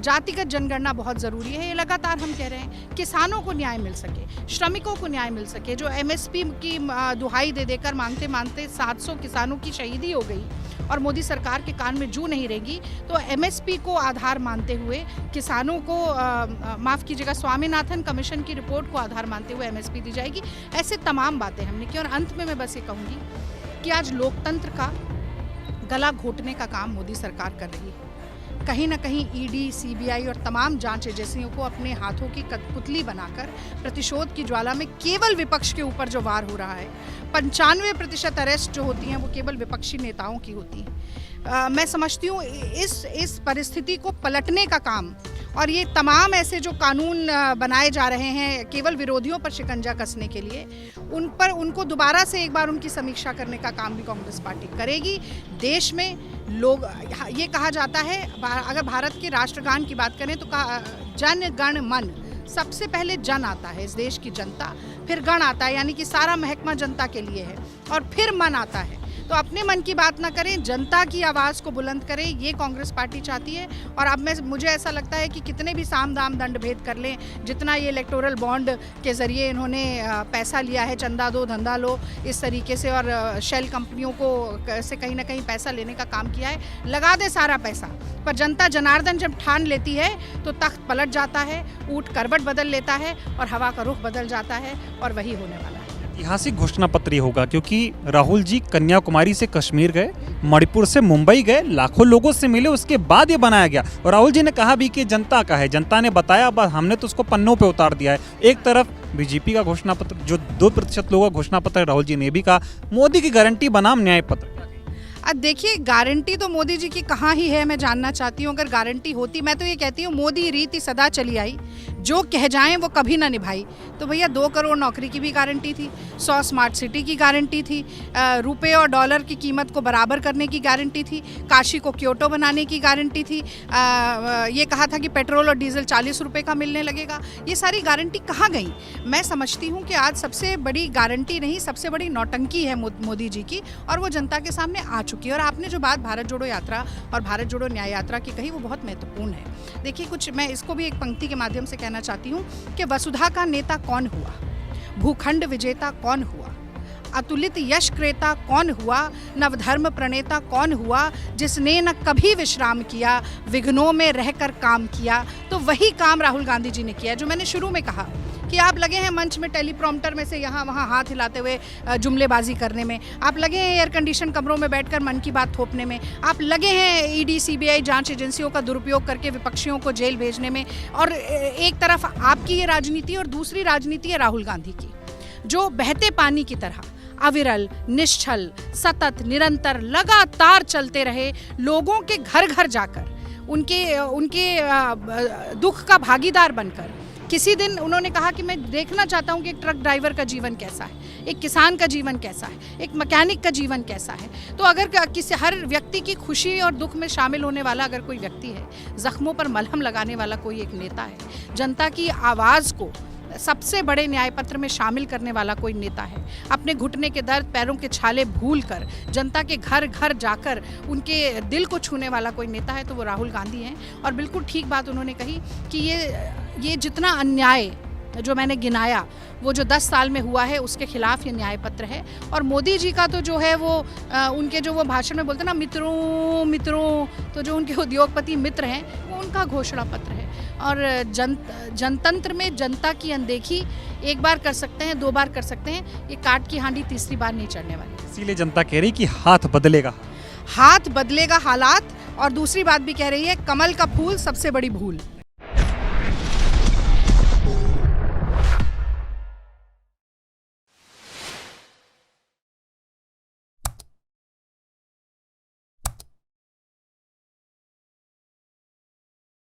जातिगत जनगणना बहुत ज़रूरी है। ये लगातार हम कह रहे हैं किसानों को न्याय मिल सके, श्रमिकों को न्याय मिल सके। जो MSP की दुहाई दे देकर मांगते मांगते 700 किसानों की शहीदी हो गई और मोदी सरकार के कान में जू नहीं रहेगी, तो MSP को आधार मानते हुए किसानों को माफ़ कीजिएगा, स्वामीनाथन कमीशन की रिपोर्ट को आधार मानते हुए MSP दी जाएगी। ऐसे तमाम बातें हमने की। और अंत में मैं बस ये कहूँगी कि आज लोकतंत्र का गला घोटने का काम मोदी सरकार कर रही है। कहीं ना कहीं ED, CBI और तमाम जांच एजेंसियों को अपने हाथों की कठपुतली बनाकर प्रतिशोध की ज्वाला में केवल विपक्ष के ऊपर जो वार हो रहा है, 95% अरेस्ट जो होती हैं वो केवल विपक्षी नेताओं की होती हैं। मैं समझती हूँ इस परिस्थिति को पलटने का काम और ये तमाम ऐसे जो कानून बनाए जा रहे हैं केवल विरोधियों पर शिकंजा कसने के लिए, उनको दोबारा से एक बार उनकी समीक्षा करने का काम भी कांग्रेस पार्टी करेगी। देश में लोग, ये कहा जाता है, अगर भारत के राष्ट्रगान की बात करें तो जन गण मन, सबसे पहले जन आता है, इस देश की जनता, फिर गण आता है, यानी कि सारा महकमा जनता के लिए है, और फिर मन आता है। तो अपने मन की बात ना करें, जनता की आवाज़ को बुलंद करें, ये कांग्रेस पार्टी चाहती है। और अब मुझे ऐसा लगता है कि कितने भी साम दाम दंड भेद कर लें, जितना ये इलेक्टोरल बॉन्ड के ज़रिए इन्होंने पैसा लिया है, चंदा दो धंधा लो इस तरीके से, और शेल कंपनियों को से कहीं ना कहीं पैसा लेने का काम किया है, लगा दे सारा पैसा। पर जनता जनार्दन जब ठान लेती है तो तख्त पलट जाता है, ऊँट करवट बदल लेता है और हवा का रुख बदल जाता है, और वही होने वाला है। ऐतिहासिक घोषणा पत्र होगा, क्योंकि राहुल जी कन्याकुमारी से कश्मीर गए, मणिपुर से मुंबई गए, लाखों लोगों से मिले, उसके बाद ये बनाया गया। और राहुल जी ने कहा भी कि जनता का है, जनता ने बताया, बस हमने तो उसको पन्नों पे उतार दिया है। एक तरफ बीजेपी का घोषणा पत्र, जो 2% लोगों का घोषणा पत्र, राहुल जी ने भी कहा मोदी की गारंटी बनाम न्याय पत्र। अब देखिए, गारंटी तो मोदी जी की कहाँ ही है, मैं जानना चाहती हूँ। अगर गारंटी होती, मैं तो ये कहती हूँ मोदी रीति सदा चली आई, जो कह जाएं वो कभी ना निभाई। तो भैया 2 करोड़ नौकरी की भी गारंटी थी, 100 स्मार्ट सिटी की गारंटी थी, रुपए और डॉलर की कीमत को बराबर करने की गारंटी थी, काशी को क्योटो बनाने की गारंटी थी, ये कहा था कि पेट्रोल और डीजल 40 रुपये का मिलने लगेगा। ये सारी गारंटी कहाँ गई? मैं समझती हूँ कि आज सबसे बड़ी गारंटी नहीं, सबसे बड़ी नौटंकी है मोदी जी की, और वो जनता के सामने आ चुकी है। और आपने जो बात भारत जोड़ो यात्रा और भारत जोड़ो न्याय यात्रा की कही, वो बहुत महत्वपूर्ण है। देखिए, कुछ मैं इसको भी एक पंक्ति के माध्यम से कहना चाहती हूँ कि वसुधा का नेता कौन हुआ, भूखंड विजेता कौन हुआ, अतुलित यश क्रेता कौन हुआ, नवधर्म प्रणेता कौन हुआ, जिसने न कभी विश्राम किया, विघ्नों में रहकर काम किया। तो वही काम राहुल गांधी जी ने किया, जो मैंने शुरू में कहा कि आप लगे हैं मंच में टेलीप्रॉम्प्टर में से यहाँ वहाँ हाथ हिलाते हुए जुमलेबाजी करने में, आप लगे हैं एयर कंडीशन कमरों में बैठकर मन की बात थोपने में, आप लगे हैं ED, CBI जांच एजेंसियों का दुरुपयोग करके विपक्षियों को जेल भेजने में। और एक तरफ आपकी ये राजनीति और दूसरी राजनीति है राहुल गांधी की, जो बहते पानी की तरह अविरल, निश्चल, सतत, निरंतर, लगातार चलते रहे, लोगों के घर घर जाकर उनके दुख का भागीदार बनकर। किसी दिन उन्होंने कहा कि मैं देखना चाहता हूं कि एक ट्रक ड्राइवर का जीवन कैसा है, एक किसान का जीवन कैसा है, एक मैकेनिक का जीवन कैसा है। तो अगर हर व्यक्ति की खुशी और दुख में शामिल होने वाला अगर कोई व्यक्ति है, जख्मों पर मलहम लगाने वाला कोई एक नेता है, जनता की आवाज़ को सबसे बड़े न्याय पत्र में शामिल करने वाला कोई नेता है, अपने घुटने के दर्द, पैरों के छाले भूलकर जनता के घर घर जाकर उनके दिल को छूने वाला कोई नेता है, तो वो राहुल गांधी हैं। और बिल्कुल ठीक बात उन्होंने कही कि ये जितना अन्याय जो मैंने गिनाया, वो जो 10 साल में हुआ है, उसके खिलाफ ये न्याय पत्र है। और मोदी जी का तो जो है वो उनके जो वो भाषण में बोलते हैं ना, मित्रों मित्रों, तो जो उनके उद्योगपति मित्र हैं, वो उनका घोषणा पत्र है। और जनतंत्र में जनता की अनदेखी एक बार कर सकते हैं, 2 बार कर सकते हैं, ये काट की हांडी तीसरी बार नहीं चढ़ने वाली। इसीलिए जनता कह रही कि हाथ बदलेगा, हाथ बदलेगा हालात। और दूसरी बात भी कह रही है, कमल का फूल सबसे बड़ी भूल।